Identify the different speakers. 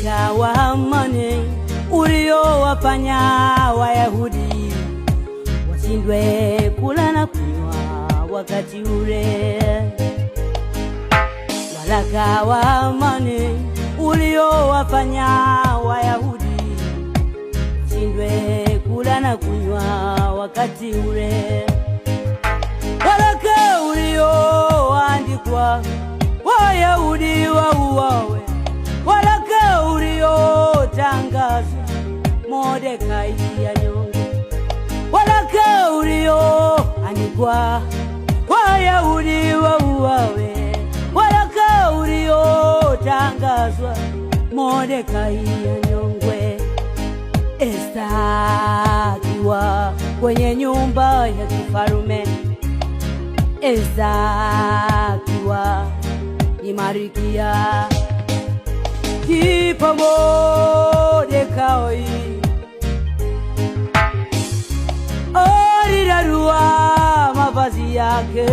Speaker 1: waraka wa amani uliowafanya Wayahudi washindwe kula na kunywa wakati ule. Waraka wa amani uliowafanya Wayahudi washindwe kula na kunywa wakati ule. Waraka ulioandikwa Wayahudi wauawe, waraka uliotangazwa Mordekai anyongwe, waraka ulioandikwa Wayahudi wauawe, waraka uliotangazwa Mordekai anyongwe. Esta akiwa kwenye nyumba ya kifarume, Esta akiwa ni Marikia, kipa Mordekai alirarua mavazi yake